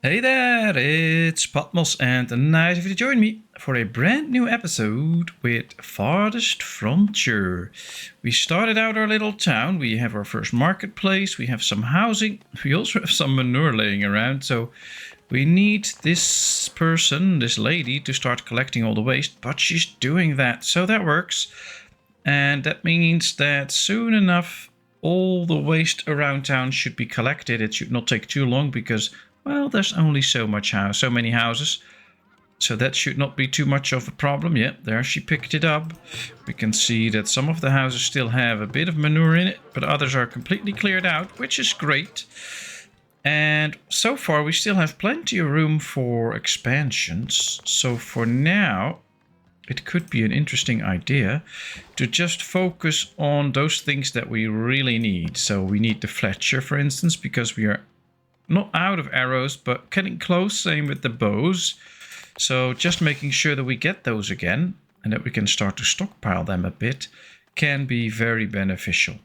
Hey there, it's Patmos and nice of you to join me for a brand new episode with Farthest Frontier. We started out our little town, we have our first marketplace, we have some housing, we also have some manure laying around, so we need this person, this lady, to start collecting all the waste, but she's doing that, so that works. And that means that soon enough all the waste around town should be collected. It should not take too long because, well, there's only so many houses. So that should not be too much of a problem. Yep, there she picked it up. We can see that some of the houses still have a bit of manure in it, but others are completely cleared out, which is great. And so far we still have plenty of room for expansions. So for now, it could be an interesting idea to just focus on those things that we really need. So we need the Fletcher, for instance, because we are not out of arrows, but getting close. Same with the bows. So just making sure that we get those again and that we can start to stockpile them a bit can be very beneficial.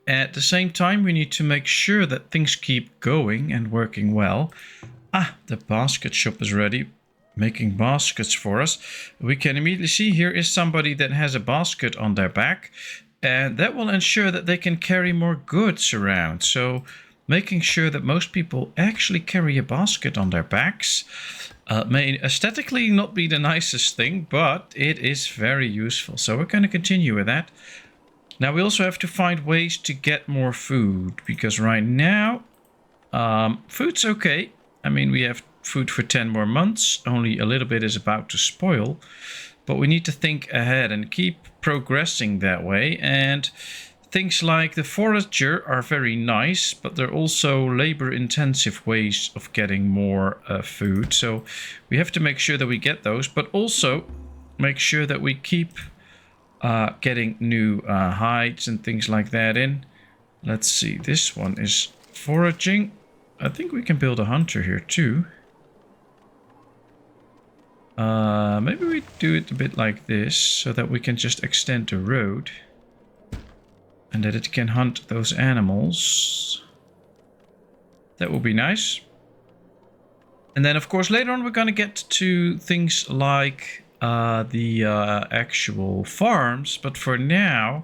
At the same time, we need to make sure that things keep going and working well. The basket shop is ready, making baskets for us. We can immediately see here is somebody that has a basket on their back, and that will ensure that they can carry more goods around. So making sure that most people actually carry a basket on their backs may aesthetically not be the nicest thing, but it is very useful. So we're going to continue with that. Now we also have to find ways to get more food, because right now food's okay. I mean, we have food for 10 more months. Only a little bit is about to spoil, but we need to think ahead and keep progressing that way. And things like the forager are very nice, but they're also labor-intensive ways of getting more food. So we have to make sure that we get those, but also make sure that we keep getting new hides and things like that in. Let's see, this one is foraging. I think we can build a hunter here too. Maybe we do it a bit like this so that we can just extend the road and that it can hunt those animals. That will be nice. And then of course later on we're going to get to things like the actual farms, but for now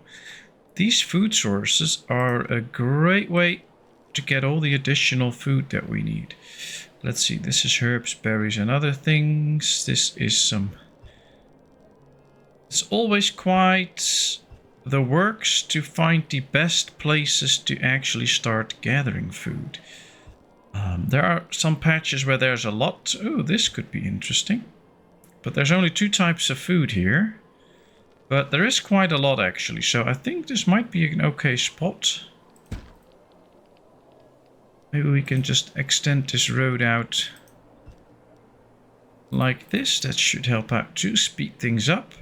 these food sources are a great way to get all the additional food that we need. Let's see, this is herbs, berries and other things. This is some... It's always quite the works to find the best places to actually start gathering food. There are some patches where there's a lot. Oh, this could be interesting. But there's only 2 types of food here. But there is quite a lot actually, so I think this might be an okay spot. Maybe we can just extend this road out like this. That should help out to speed things up.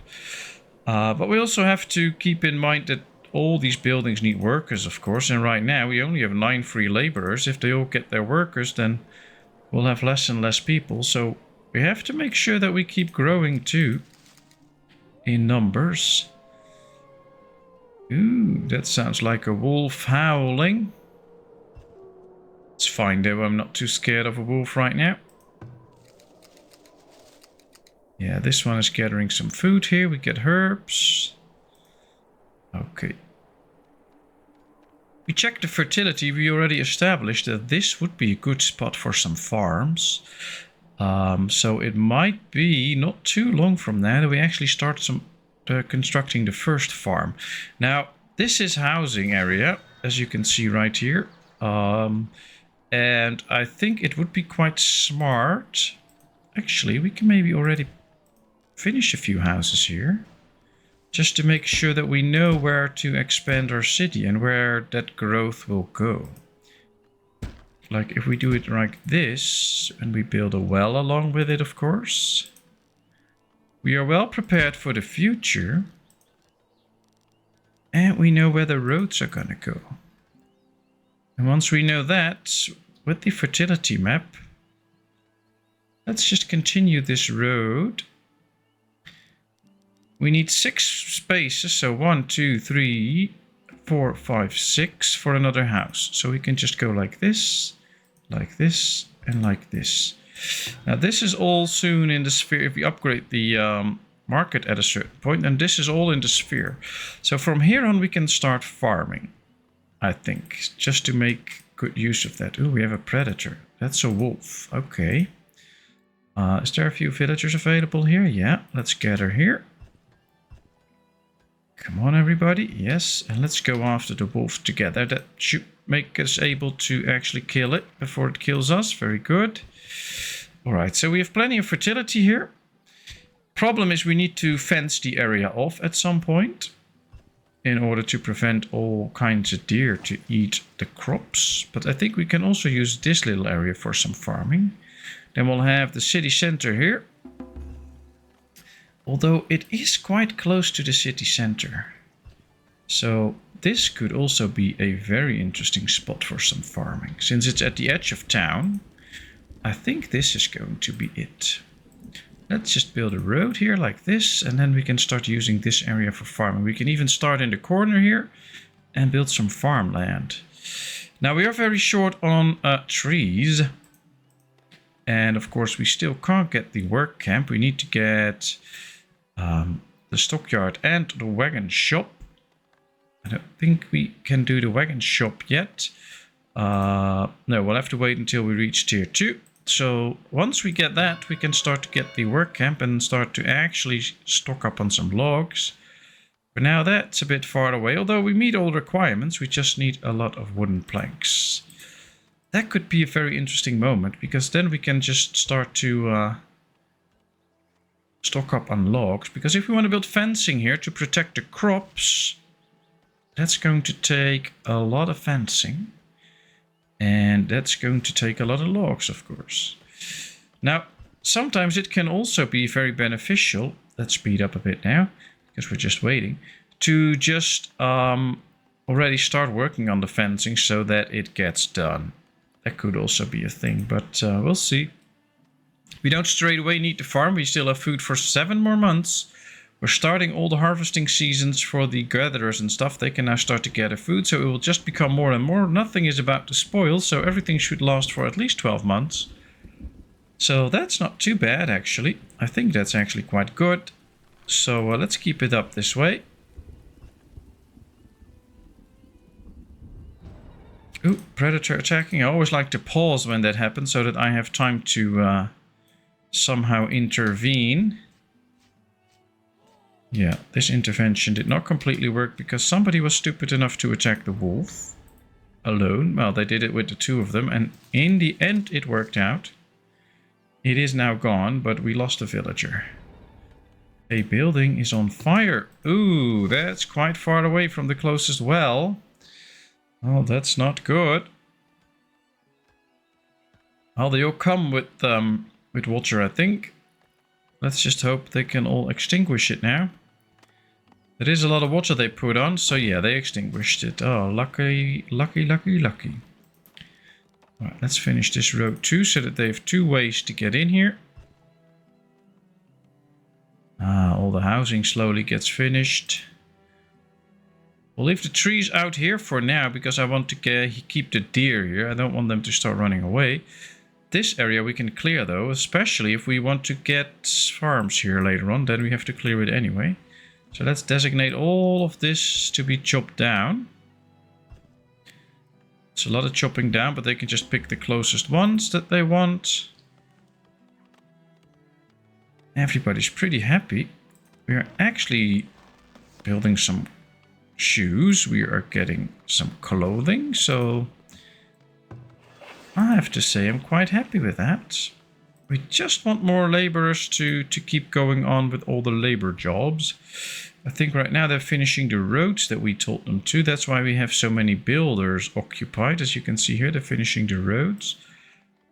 But we also have to keep in mind that all these buildings need workers, of course. And right now we only have 9 free laborers. If they all get their workers, then we'll have less and less people. So we have to make sure that we keep growing too in numbers. Ooh, that sounds like a wolf howling. It's fine though, I'm not too scared of a wolf right now. Yeah, this one is gathering some food here. We get herbs. Okay. We checked the fertility. We already established that this would be a good spot for some farms. So it might be not too long from now that we actually start constructing the first farm. Now, this is housing area, as you can see right here. And I think it would be quite smart. Actually, we can maybe already finish a few houses here, just to make sure that we know where to expand our city and where that growth will go. Like if we do it like this, and we build a well along with it, of course, we are well prepared for the future. And we know where the roads are gonna go. And once we know that, with the fertility map, let's just continue this road. We need 6 spaces, so 1, 2, 3, 4, 5, 6 for another house. So we can just go like this, and like this. Now this is all soon in the sphere. If we upgrade the market at a certain point, and this is all in the sphere. So from here on we can start farming, I think, just to make good use of that. Oh, we have a predator. That's a wolf. Okay. Is there a few villagers available here? Yeah, let's gather here. Come on, everybody. Yes, and let's go after the wolf together. That should make us able to actually kill it before it kills us. Very good. All right, so we have plenty of fertility here. Problem is we need to fence the area off at some point in order to prevent all kinds of deer to eat the crops. But I think we can also use this little area for some farming. Then we'll have the city center here. Although it is quite close to the city center. So this could also be a very interesting spot for some farming. Since it's at the edge of town, I think this is going to be it. Let's just build a road here like this, and then we can start using this area for farming. We can even start in the corner here and build some farmland. Now we are very short on trees. And of course we still can't get the work camp. We need to get the stockyard and the wagon shop. I don't think we can do the wagon shop yet. No, we'll have to wait until we reach tier 2. So once we get that, we can start to get the work camp and start to actually stock up on some logs. For now, that's a bit far away. Although we meet all requirements, we just need a lot of wooden planks. That could be a very interesting moment, because then we can just start to stock up on logs. Because if we want to build fencing here to protect the crops, that's going to take a lot of fencing. And that's going to take a lot of logs, of course. Now, sometimes it can also be very beneficial. Let's speed up a bit now, because we're just waiting. To just already start working on the fencing so that it gets done. That could also be a thing, but we'll see. We don't straight away need to farm. We still have food for 7 more months. We're starting all the harvesting seasons for the gatherers and stuff. They can now start to gather food, so it will just become more and more. Nothing is about to spoil, so everything should last for at least 12 months. So that's not too bad, actually. I think that's actually quite good. So let's keep it up this way. Ooh, predator attacking. I always like to pause when that happens so that I have time to somehow intervene. Yeah, this intervention did not completely work because somebody was stupid enough to attack the wolf alone. Well, they did it with the 2 of them, and in the end it worked out. It is now gone, but we lost a villager. A building is on fire. Ooh, that's quite far away from the closest well. Oh, that's not good. Well, they all come with water, I think. Let's just hope they can all extinguish it now. There is a lot of water they put on, so yeah, they extinguished it. Oh, lucky, lucky, lucky, lucky. Alright, let's finish this road too, so that they have 2 ways to get in here. All the housing slowly gets finished. We'll leave the trees out here for now, because I want to keep the deer here. I don't want them to start running away. This area we can clear though, especially if we want to get farms here later on, then we have to clear it anyway. So let's designate all of this to be chopped down. It's a lot of chopping down, but they can just pick the closest ones that they want. Everybody's pretty happy. We are actually building some shoes. We are getting some clothing, so I have to say I'm quite happy with that. We just want more laborers to keep going on with all the labor jobs. I think right now they're finishing the roads that we told them to. That's why we have so many builders occupied. As you can see here, they're finishing the roads.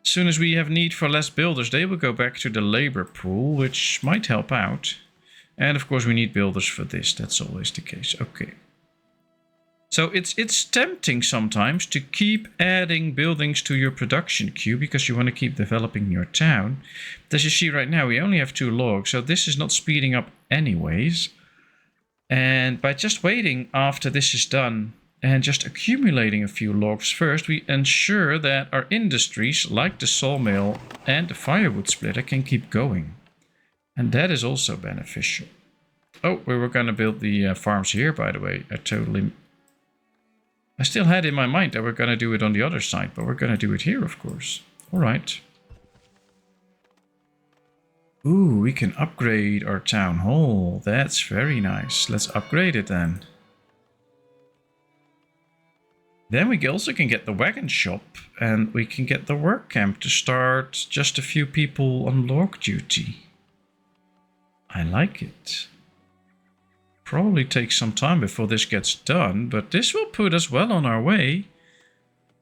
As soon as we have need for less builders, they will go back to the labor pool, which might help out. And of course we need builders for this. That's always the case. Okay. So it's tempting sometimes to keep adding buildings to your production queue because you want to keep developing your town. But as you see right now, we only have 2 logs, so this is not speeding up anyways. And by just waiting after this is done and just accumulating a few logs first, we ensure that our industries, like the sawmill and the firewood splitter, can keep going. And that is also beneficial. Oh, we were going to build the farms here, by the way. I still had in my mind that we're going to do it on the other side, but we're going to do it here, of course. All right. Ooh, we can upgrade our town hall. That's very nice. Let's upgrade it then. Then we also can get the wagon shop, and we can get the work camp to start just a few people on log duty. I like it. Probably takes some time before this gets done, but this will put us well on our way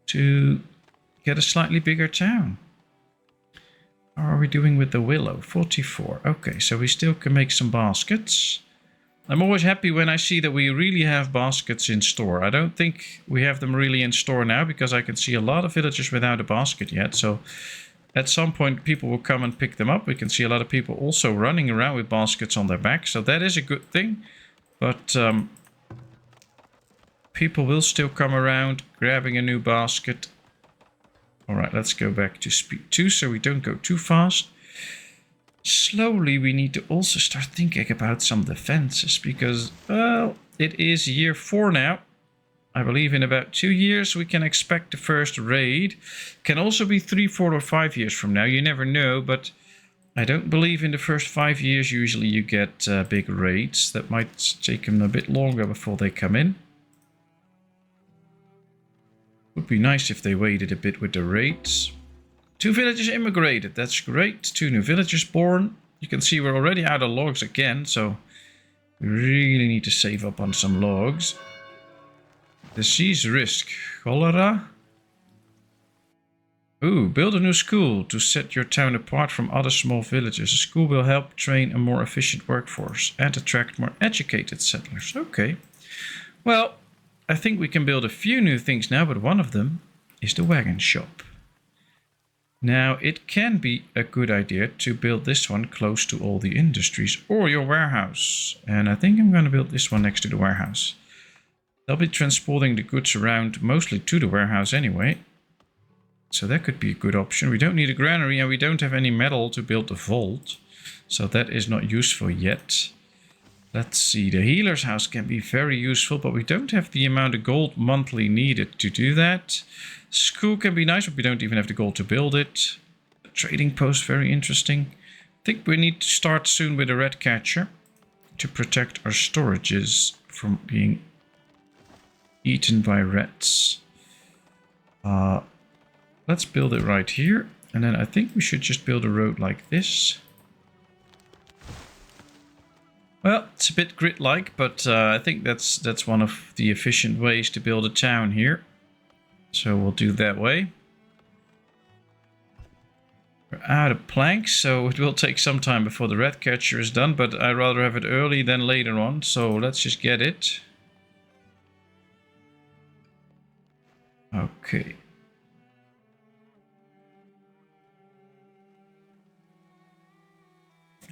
to get a slightly bigger town. How are we doing with the willow? 44. Okay, so we still can make some baskets. I'm always happy when I see that we really have baskets in store. I don't think we have them really in store now because I can see a lot of villagers without a basket yet. So at some point people will come and pick them up. We can see a lot of people also running around with baskets on their back. So that is a good thing. But people will still come around grabbing a new basket. All right, let's go back to speed 2 so we don't go too fast. Slowly, we need to also start thinking about some defenses because, well, it is year 4 now. I believe in about 2 years we can expect the first raid. Can also be 3, 4 or 5 years from now. You never know, but I don't believe in the first 5 years usually you get big raids. That might take them a bit longer before they come in. Would be nice if they waited a bit with the raids. 2 villagers immigrated, that's great. 2 new villagers born. You can see we're already out of logs again, so we really need to save up on some logs. Disease risk, cholera. Ooh, build a new school to set your town apart from other small villages. A school will help train a more efficient workforce and attract more educated settlers. Okay. Well, I think we can build a few new things now, but one of them is the wagon shop. Now, it can be a good idea to build this one close to all the industries or your warehouse. And I think I'm going to build this one next to the warehouse. They'll be transporting the goods around mostly to the warehouse anyway. So that could be a good option. We don't need a granary and we don't have any metal to build a vault. So that is not useful yet. Let's see, the healer's house can be very useful, but we don't have the amount of gold monthly needed to do that. School can be nice, but we don't even have the gold to build it. A trading post, very interesting. I think we need to start soon with a red catcher to protect our storages from being eaten by rats. Let's build it right here. And then I think we should just build a road like this. Well, it's a bit grid-like, but I think that's one of the efficient ways to build a town here. So we'll do that way. We're out of planks, so it will take some time before the red catcher is done, but I'd rather have it early than later on, so let's just get it. Okay.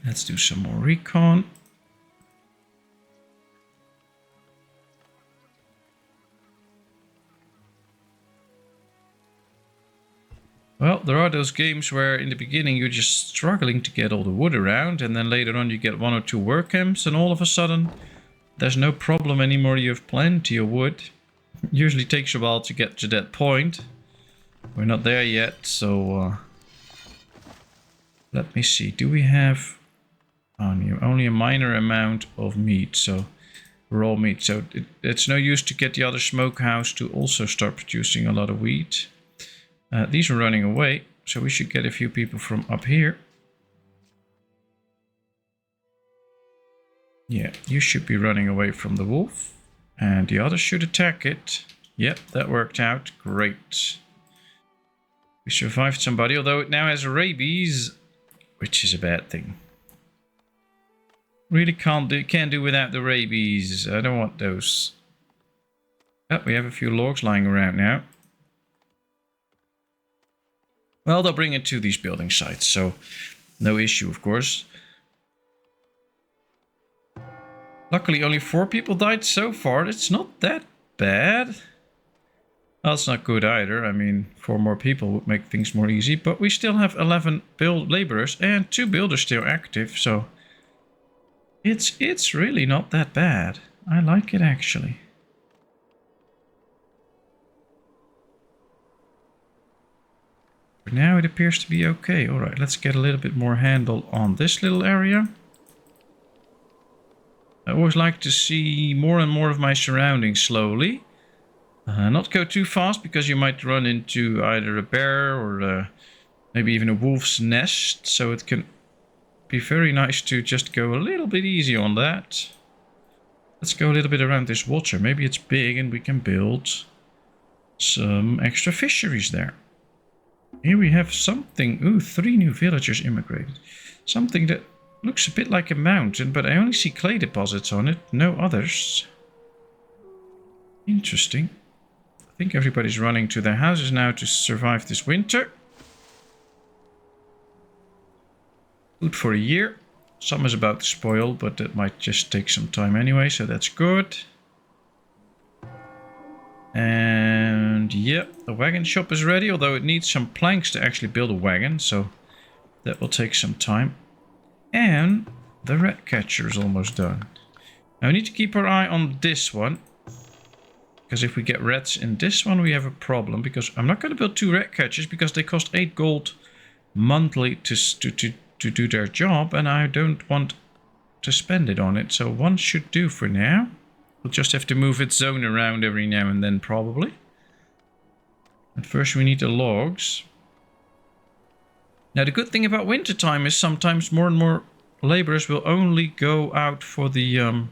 Let's do some more recon. Well, there are those games where in the beginning you're just struggling to get all the wood around, and then later on you get 1 or 2 work camps, and all of a sudden there's no problem anymore. You have plenty of wood. It usually takes a while to get to that point. We're not there yet, so let me see. Do we have only a minor amount of meat, so raw meat. So it's no use to get the other smokehouse to also start producing a lot of wheat. These are running away, so we should get a few people from up here. Yeah, you should be running away from the wolf, and the others should attack it. Yep, that worked out. Great. We survived somebody, although it now has rabies, which is a bad thing. Really can't do without the rabies. I don't want those. Oh, we have a few logs lying around now. Well, they'll bring it to these building sites, so no issue, of course. Luckily, only 4 people died so far. It's not that bad. Well, it's not good either. I mean, 4 more people would make things more easy. But we still have 11 laborers and 2 builders still active. So it's really not that bad. I like it actually. For now it appears to be okay. Alright, let's get a little bit more handle on this little area. I always like to see more and more of my surroundings slowly. Not go too fast because you might run into either a bear or maybe even a wolf's nest. So it can be very nice to just go a little bit easy on that. Let's go a little bit around this water. Maybe it's big and we can build some extra fisheries there. Here we have something. Ooh, 3 new villagers immigrated. Something that looks a bit like a mountain, but I only see clay deposits on it, no others. Interesting. I think everybody's running to their houses now to survive this winter. Food for a year. Some is about to spoil, but that might just take some time anyway, so that's good. And yeah, the wagon shop is ready, although it needs some planks to actually build a wagon, so that will take some time. And the rat catcher is almost done. Now we need to keep our eye on this one, because if we get rats in this one we have a problem, because I'm not going to build 2 rat catchers because they cost 8 gold monthly to do their job, and I don't want to spend it on it, so 1 should do for now. We'll just have to move its zone around every now and then probably. But first we need the logs. Now the good thing about wintertime is sometimes more and more laborers will only go out for the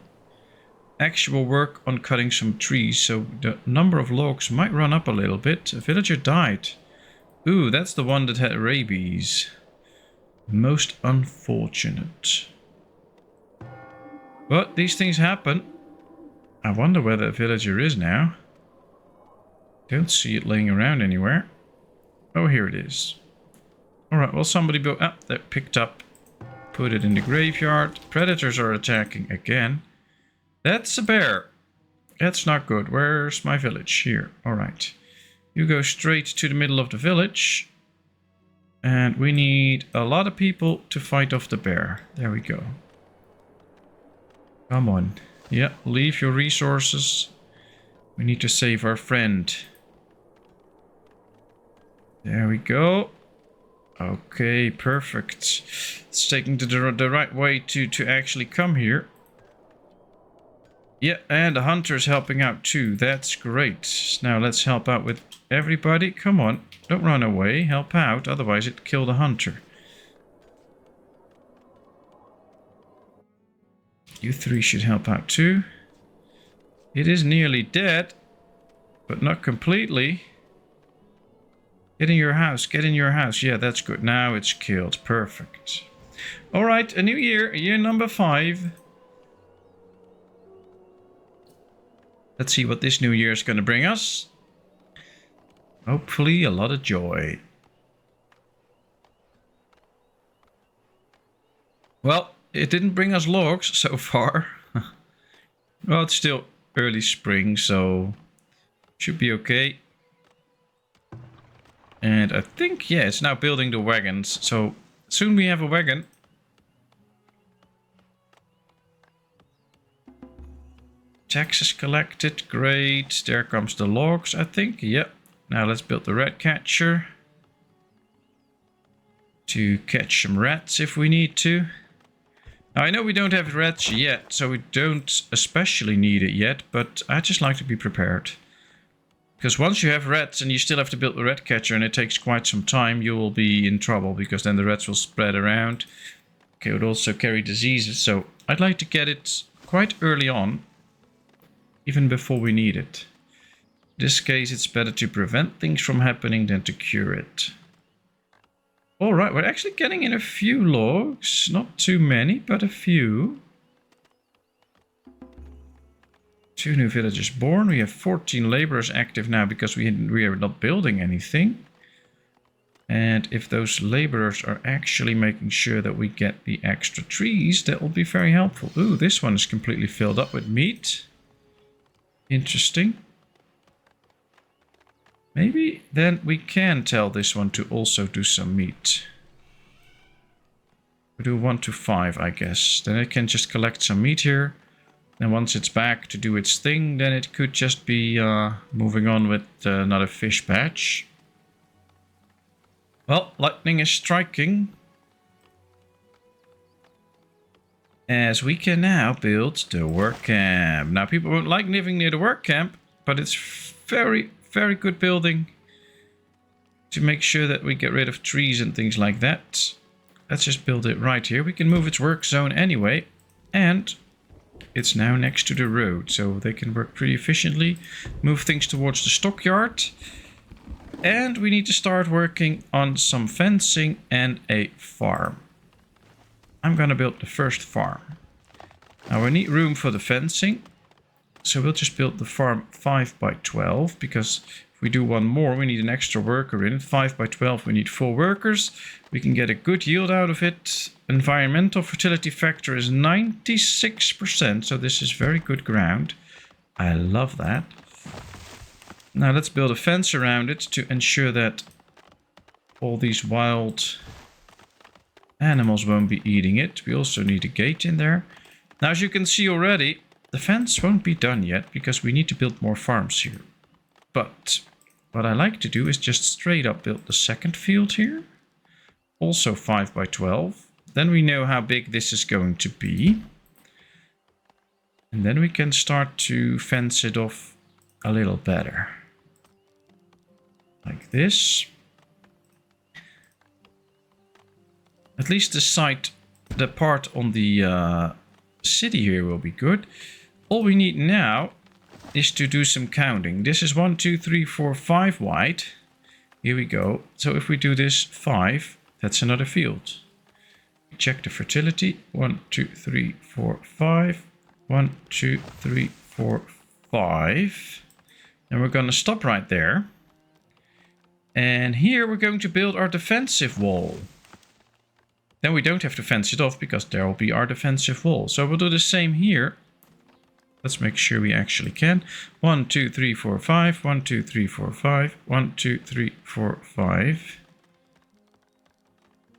actual work on cutting some trees. So the number of logs might run up a little bit. A villager died. Ooh, that's the one that had rabies. Most unfortunate. But these things happen. I wonder where the villager is now. Don't see it laying around anywhere. Oh, here it is. Alright, well somebody built... Ah, that picked up. Put it in the graveyard. Predators are attacking again. That's a bear. That's not good. Where's my village? Here. Alright. You go straight to the middle of the village. And we need a lot of people to fight off the bear. There we go. Come on. Yeah, leave your resources. We need to save our friend. There we go. Okay, perfect. It's taking the right way to actually come here. Yeah, and the hunter is helping out too. That's great. Now let's help out with everybody. Come on, don't run away. Help out, otherwise it'll kill the hunter. You 3 should help out too. It is nearly dead, but not completely. Get in your house, get in your house. Yeah, that's good. Now it's killed. Perfect. Alright, a new year, year number 5. Let's see what this new year is going to bring us. Hopefully a lot of joy. Well, it didn't bring us logs so far. Well, it's still early spring, so should be okay. And I think, yeah, it's now building the wagons. So soon we have a wagon. Taxes collected, great. There comes the logs, I think. Yep. Now let's build the rat catcher. To catch some rats if we need to. Now, I know we don't have rats yet, so we don't especially need it yet, but I just like to be prepared. Because once you have rats and you still have to build the rat catcher and it takes quite some time, you will be in trouble, because then the rats will spread around. Okay, it would also carry diseases, so I'd like to get it quite early on, even before we need it. In this case, it's better to prevent things from happening than to cure it. Alright, we're actually getting in a few logs. Not too many, but a few. 2 new villagers born. We have 14 laborers active now because we are not building anything. And if those laborers are actually making sure that we get the extra trees, that will be very helpful. Ooh, this one is completely filled up with meat. Interesting. Maybe then we can tell this one to also do some meat. We do 1 to 5, I guess. Then it can just collect some meat here. And once it's back to do its thing, then it could just be moving on with another fish batch. Well, lightning is striking. As we can now build the work camp. Now, people won't like living near the work camp, but it's very, very good building to make sure that we get rid of trees and things like that. Let's just build it right here. We can move its work zone anyway. And it's now next to the road, so they can work pretty efficiently. Move things towards the stockyard. And we need to start working on some fencing and a farm. I'm gonna build the first farm. Now we need room for the fencing. So we'll just build the farm 5 by 12, because if we do one more, we need an extra worker in it. 5 by 12, we need 4 workers. We can get a good yield out of it. Environmental fertility factor is 96%, so this is very good ground. I love that. Now let's build a fence around it to ensure that all these wild animals won't be eating it. We also need a gate in there. Now, as you can see already, the fence won't be done yet because we need to build more farms here. But what I like to do is just straight up build the second field here. Also 5 by 12. Then we know how big this is going to be. And then we can start to fence it off a little better. Like this. At least the site, the part on the city here will be good. All we need now is to do some counting. This is 1, 2, 3, 4, 5 wide. Here we go. So if we do this 5, that's another field. Check the fertility. 1, 2, 3, 4, 5. 1, 2, 3, 4, 5. And we're going to stop right there. And here we're going to build our defensive wall. Then we don't have to fence it off because there will be our defensive wall. So we'll do the same here. Let's make sure we actually can. 1, 2, 3, 4, 5. 1, 2, 3, 4, 5. 1, 2, 3, 4, 5.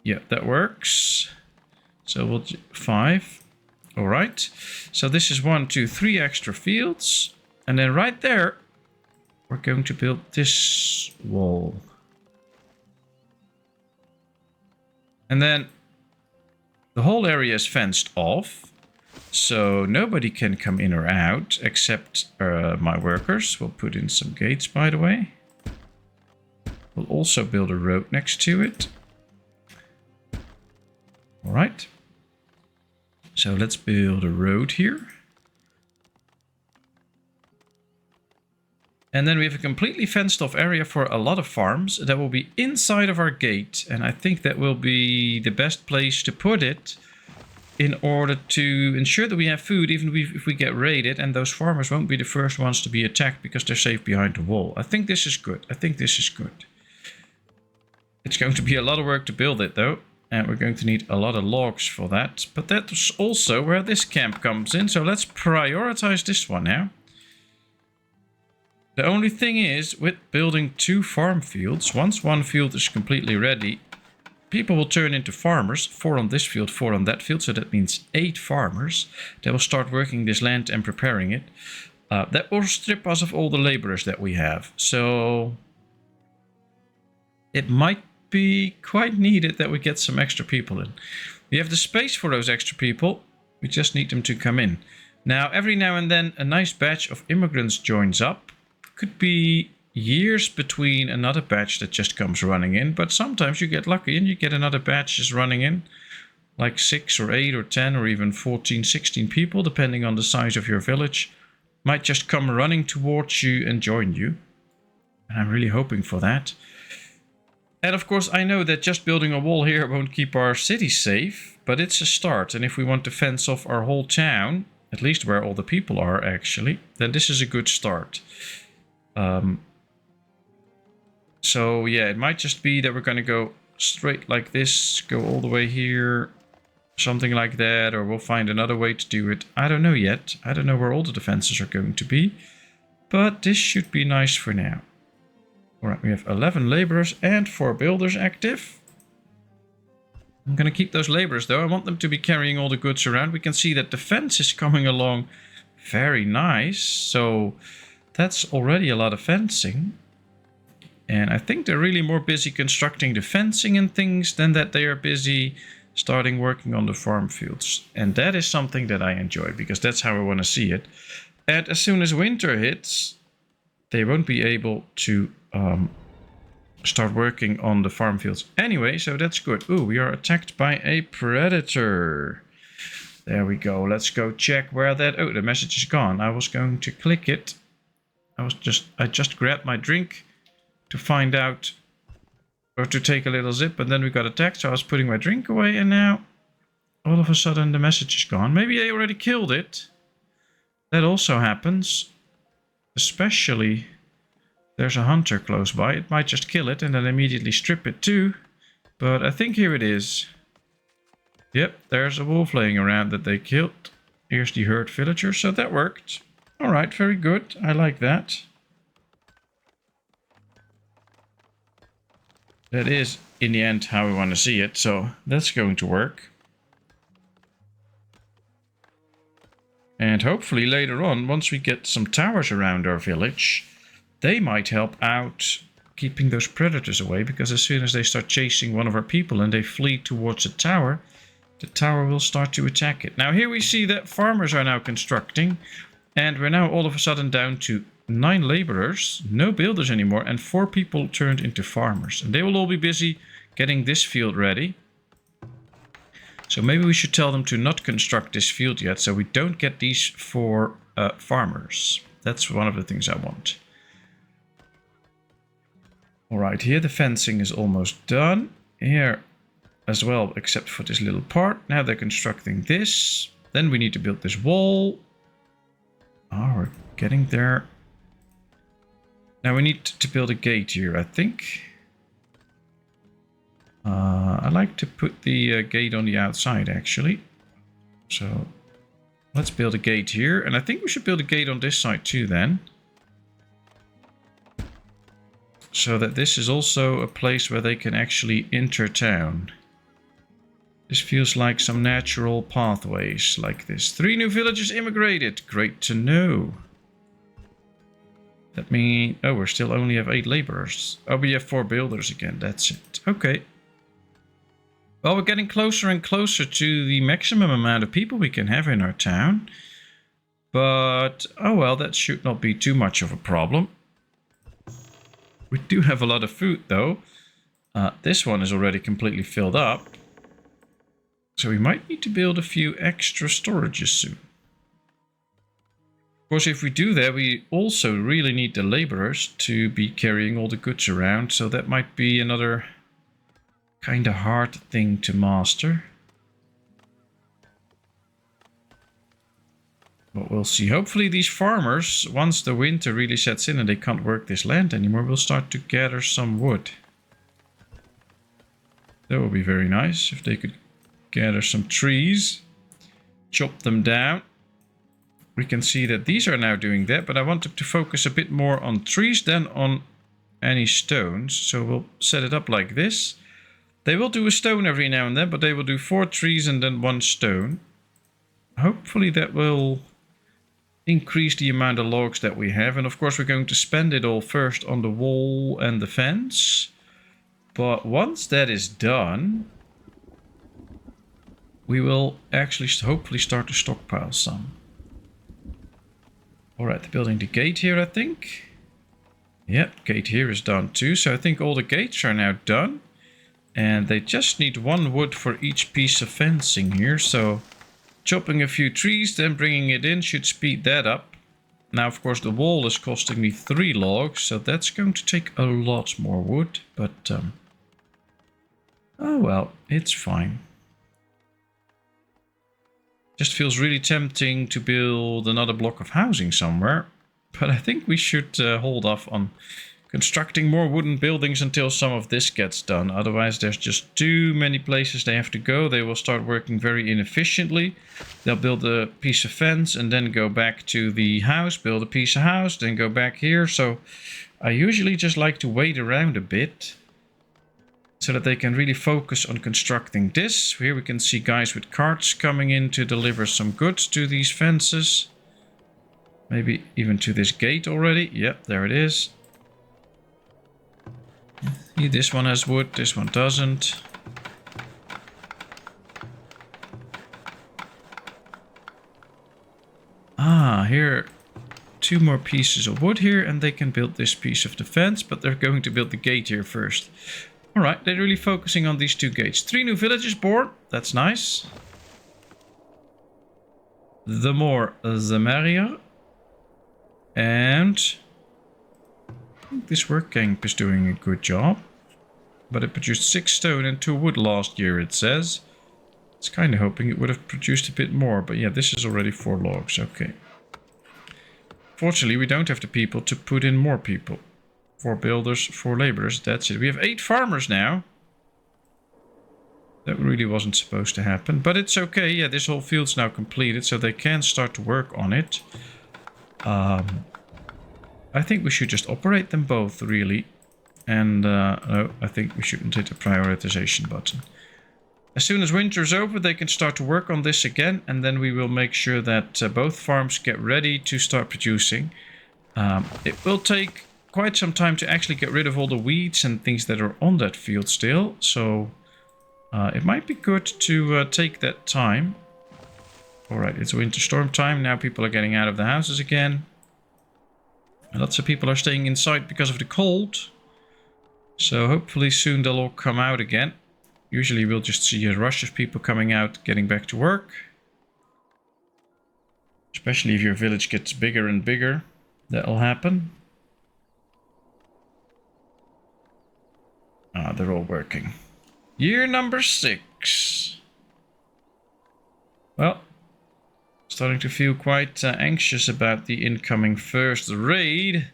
Yeah, that works. So we'll do 5. All right. So this is 1, 2, 3 extra fields. And then right there, we're going to build this wall. And then the whole area is fenced off. So nobody can come in or out except my workers. We'll put in some gates, by the way. We'll also build a road next to it. All right. So let's build a road here. And then we have a completely fenced off area for a lot of farms that will be inside of our gate. And I think that will be the best place to put it in order to ensure that we have food even if we get raided. And those farmers won't be the first ones to be attacked because they're safe behind the wall. I think this is good. I think this is good. It's going to be a lot of work to build it though. And we're going to need a lot of logs for that. But that's also where this camp comes in. So let's prioritize this one now. The only thing is, with building 2 farm fields, once one field is completely ready, people will turn into farmers, 4 on this field, 4 on that field, so that means 8 farmers. They will start working this land and preparing it. That will strip us of all the laborers that we have. So it might be quite needed that we get some extra people in. We have the space for those extra people, we just need them to come in. Now, every now and then, a nice batch of immigrants joins up. Could be years between another batch that just comes running in, but sometimes you get lucky and you get another batch just running in, like 6 or 8 or 10 or even 14, 16 people, depending on the size of your village, might just come running towards you and join you. And I'm really hoping for that. And of course, I know that just building a wall here won't keep our city safe, but it's a start. And if we want to fence off our whole town, at least where all the people are actually, then this is a good start. So yeah, it might just be that we're going to go straight like this, go all the way here, something like that, or we'll find another way to do it. I don't know yet. I don't know where all the defenses are going to be, but this should be nice for now. Alright, we have 11 laborers and 4 builders active. I'm going to keep those laborers though. I want them to be carrying all the goods around. We can see that the fence is coming along very nice. So that's already a lot of fencing. And I think they're really more busy constructing the fencing and things than that they are busy starting working on the farm fields. And that is something that I enjoy because that's how I want to see it. And as soon as winter hits, they won't be able to start working on the farm fields anyway, so that's good. Ooh, we are attacked by a predator. There we go. Let's go check where that... Oh, the message is gone. I was going to click it. I just grabbed my drink to find out, or to take a little sip, and then we got attacked, so I was putting my drink away, and now all of a sudden the message is gone. Maybe they already killed it. That also happens. Especially there's a hunter close by. It might just kill it and then immediately strip it too. But I think here it is. Yep, there's a wolf laying around that they killed. Here's the herd villager, so that worked. Alright, very good. I like that. That is, in the end, how we want to see it, so that's going to work. And hopefully later on, once we get some towers around our village, they might help out keeping those predators away, because as soon as they start chasing one of our people and they flee towards the tower will start to attack it. Now here we see that farmers are now constructing, and we're now all of a sudden down to 9 laborers, no builders anymore, and 4 people turned into farmers. And they will all be busy getting this field ready. So maybe we should tell them to not construct this field yet, so we don't get these 4 farmers. That's one of the things I want. Alright, here the fencing is almost done. Here as well, except for this little part. Now they're constructing this. Then we need to build this wall. Oh, we're getting there. Now we need to build a gate here, I think. I like to put the gate on the outside, actually. So let's build a gate here. And I think we should build a gate on this side too then. So that this is also a place where they can actually enter town. This feels like some natural pathways like this. 3 new villages immigrated. Great to know. That means... Oh, we still only have 8 laborers. Oh, we have 4 builders again. That's it. Okay. Well, we're getting closer and closer to the maximum amount of people we can have in our town. But, oh well, that should not be too much of a problem. We do have a lot of food, though. This one is already completely filled up. So we might need to build a few extra storages soon. Of course, if we do that, we also really need the laborers to be carrying all the goods around. So that might be another kind of hard thing to master. But we'll see. Hopefully these farmers, once the winter really sets in and they can't work this land anymore, will start to gather some wood. That would be very nice if they could gather some trees, chop them down. We can see that these are now doing that, but I want them to focus a bit more on trees than on any stones. So we'll set it up like this. They will do a stone every now and then, but they will do 4 trees and then 1 stone. Hopefully that will increase the amount of logs that we have. And of course we're going to spend it all first on the wall and the fence. But once that is done, we will actually hopefully start to stockpile some. Alright, building the gate here, I think. Yep, gate here is done too. So I think all the gates are now done. And they just need 1 wood for each piece of fencing here. So chopping a few trees, then bringing it in should speed that up. Now, of course, the wall is costing me 3 logs. So that's going to take a lot more wood. But, oh well, it's fine. Just feels really tempting to build another block of housing somewhere. But I think we should hold off on constructing more wooden buildings until some of this gets done. Otherwise, there's just too many places they have to go. They will start working very inefficiently. They'll build a piece of fence and then go back to the house, build a piece of house, then go back here. So I usually just like to wait around a bit so that they can really focus on constructing this. Here we can see guys with carts coming in to deliver some goods to these fences. Maybe even to this gate already. Yep, there it is. See, this one has wood, this one doesn't. Ah, here 2 more pieces of wood here, and they can build this piece of the fence, but they're going to build the gate here first. Alright, they're really focusing on these 2 gates. 3 new villages born, that's nice. The more, the merrier. And I think this work camp is doing a good job. But it produced 6 stone and 2 wood last year, it says. It's kind of hoping it would have produced a bit more, but yeah, this is already 4 logs, okay. Fortunately, we don't have the people to put in more people. 4 builders, 4 laborers, that's it. We have 8 farmers now. That really wasn't supposed to happen, but it's okay. Yeah, this whole field's now completed, so they can start to work on it. I think we should just operate them both, really. And no, I think we shouldn't hit the prioritization button. As soon as winter's over, they can start to work on this again, and then we will make sure that both farms get ready to start producing. It will take quite some time to actually get rid of all the weeds and things that are on that field still, so it might be good to take that time. Alright, it's winter storm time, now people are getting out of the houses again. And lots of people are staying inside because of the cold, so hopefully soon they'll all come out again. Usually we'll just see a rush of people coming out, getting back to work. Especially if your village gets bigger and bigger, that'll happen. Ah, they're all working. Year number 6. Well, starting to feel quite anxious about the incoming first raid.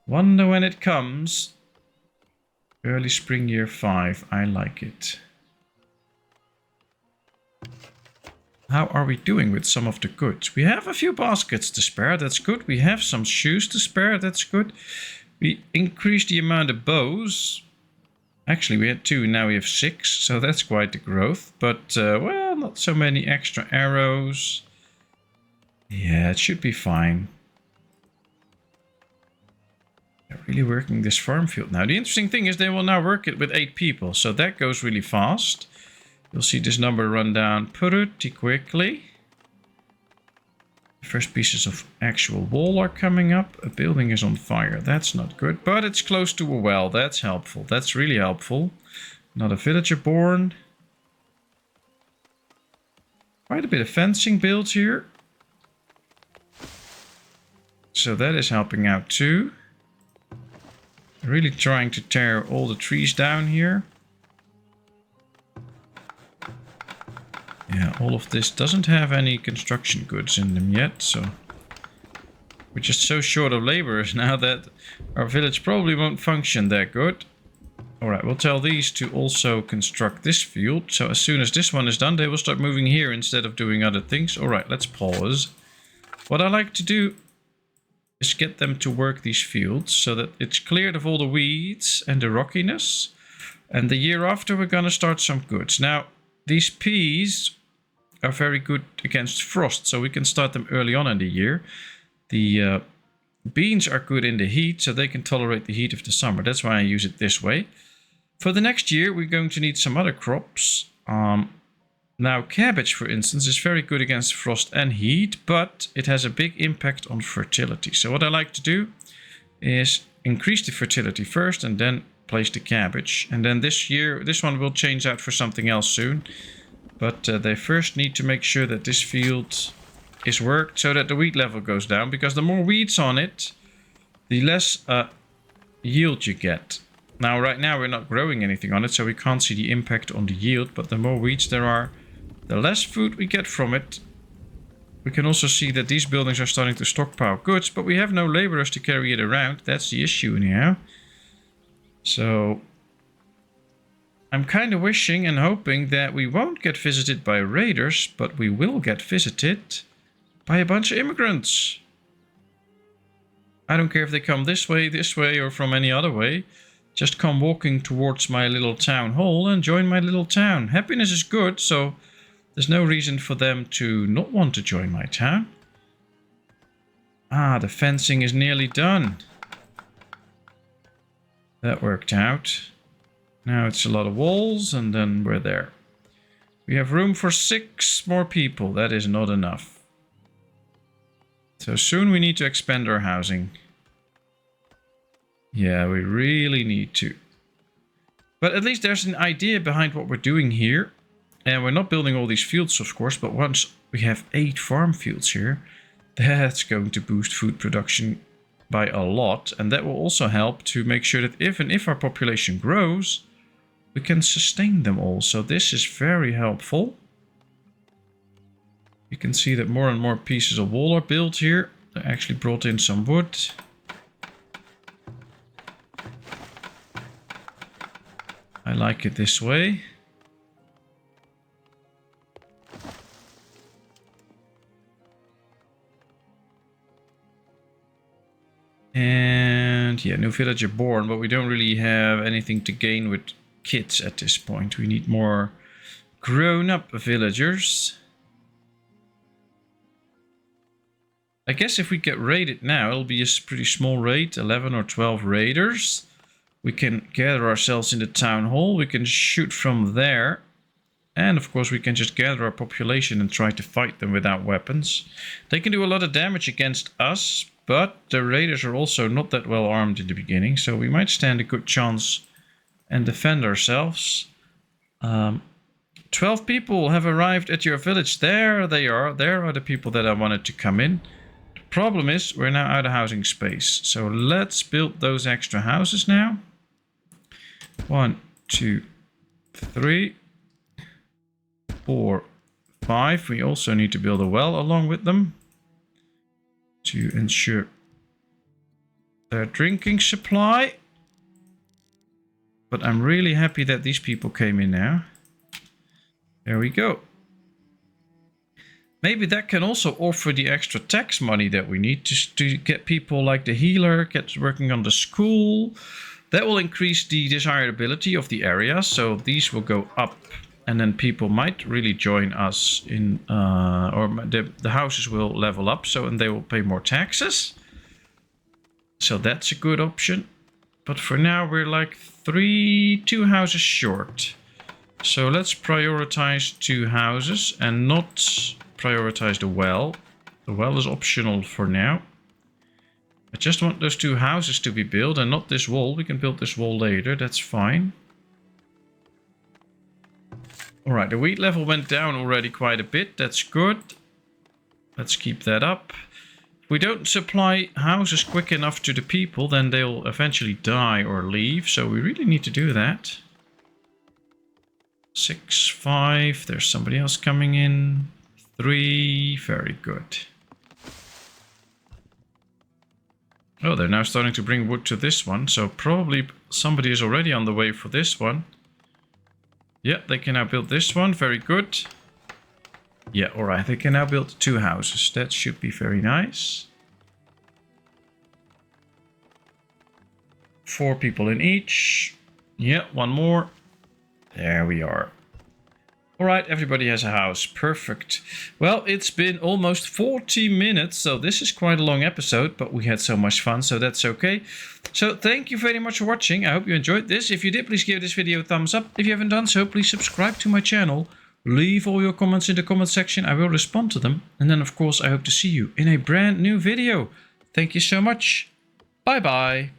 Wonder when it comes. Early spring year 5, I like it. How are we doing with some of the goods? We have a few baskets to spare, that's good. We have some shoes to spare, that's good. We increased the amount of bows. Actually, we had 2, now we have 6, so that's quite the growth. But, well, not so many extra arrows. Yeah, it should be fine. They're really working this farm field now. The interesting thing is they will now work it with 8 people, so that goes really fast. You'll see this number run down pretty quickly. The first pieces of actual wall are coming up. A building is on fire. That's not good, but it's close to a well. That's helpful. That's really helpful. Another villager born. Quite a bit of fencing built here. So that is helping out too. Really trying to tear all the trees down here. Yeah, all of this doesn't have any construction goods in them yet, so we're just so short of laborers now that our village probably won't function that good. Alright, we'll tell these to also construct this field, so as soon as this one is done, they will start moving here instead of doing other things. Alright, let's pause. What I like to do is get them to work these fields so that it's cleared of all the weeds and the rockiness. And the year after, we're going to start some goods. Now, these peas are very good against frost, so we can start them early on in the year. The beans are good in the heat, so they can tolerate the heat of the summer. That's why I use it this way. For the next year, we're going to need some other crops. Now, cabbage, for instance, is very good against frost and heat, but it has a big impact on fertility. So what I like to do is increase the fertility first and then place the cabbage. And then this year, this one will change out for something else soon. But they first need to make sure that this field is worked so that the weed level goes down. Because the more weeds on it, the less yield you get. Now, right now, we're not growing anything on it, so we can't see the impact on the yield. But the more weeds there are, the less food we get from it. We can also see that these buildings are starting to stockpile goods, but we have no laborers to carry it around. That's the issue now. So I'm kind of wishing and hoping that we won't get visited by raiders, but we will get visited by a bunch of immigrants. I don't care if they come this way, or from any other way. Just come walking towards my little town hall and join my little town. Happiness is good, so there's no reason for them to not want to join my town. Ah, the fencing is nearly done. That worked out. Now it's a lot of walls and then we're there. We have room for 6 more people. That is not enough. So soon we need to expand our housing. Yeah, we really need to. But at least there's an idea behind what we're doing here. And we're not building all these fields, of course, but once we have 8 farm fields here, that's going to boost food production by a lot. And that will also help to make sure that if our population grows, we can sustain them all. So this is very helpful. You can see that more and more pieces of wall are built here. I actually brought in some wood. I like it this way. And yeah, new villager born, but we don't really have anything to gain with kids at this point. We need more grown-up villagers. I guess if we get raided now, it'll be a pretty small raid, 11 or 12 raiders. We can gather ourselves in the town hall. We can shoot from there. And of course we can just gather our population and try to fight them without weapons. They can do a lot of damage against us, but the raiders are also not that well armed in the beginning. So we might stand a good chance and defend ourselves. 12 people have arrived at your village. There they are. There are the people that I wanted to come in. The problem is we're now out of housing space. So let's build those extra houses now. 1, 2, 3, 4, 5. We also need to build a well along with them to ensure their drinking supply. But I'm really happy that these people came in now. There we go. Maybe that can also offer the extra tax money that we need to get people like the healer, get working on the school. That will increase the desirability of the area, so these will go up, and then people might really join us in, or the houses will level up, so and they will pay more taxes. So that's a good option. But for now we're like 2 houses short. So let's prioritize 2 houses and not prioritize the well. The well is optional for now. I just want those 2 houses to be built and not this wall. We can build this wall later, that's fine. Alright, the wheat level went down already quite a bit, that's good. Let's keep that up. If we don't supply houses quick enough to the people, then they'll eventually die or leave, so we really need to do that. 6, 5, there's somebody else coming in. 3, very good. Oh, they're now starting to bring wood to this one, so probably somebody is already on the way for this one. Yeah, they can now build this one, very good. Yeah, alright, they can now build 2 houses, that should be very nice. 4 people in each. Yeah, 1 more. There we are. Alright, everybody has a house. Perfect. Well, it's been almost 40 minutes, so this is quite a long episode, but we had so much fun, so that's okay. So thank you very much for watching. I hope you enjoyed this. If you did, please give this video a thumbs up. If you haven't done so, please subscribe to my channel. Leave all your comments in the comment section. I will respond to them. And then, of course, I hope to see you in a brand new video. Thank you so much. Bye-bye.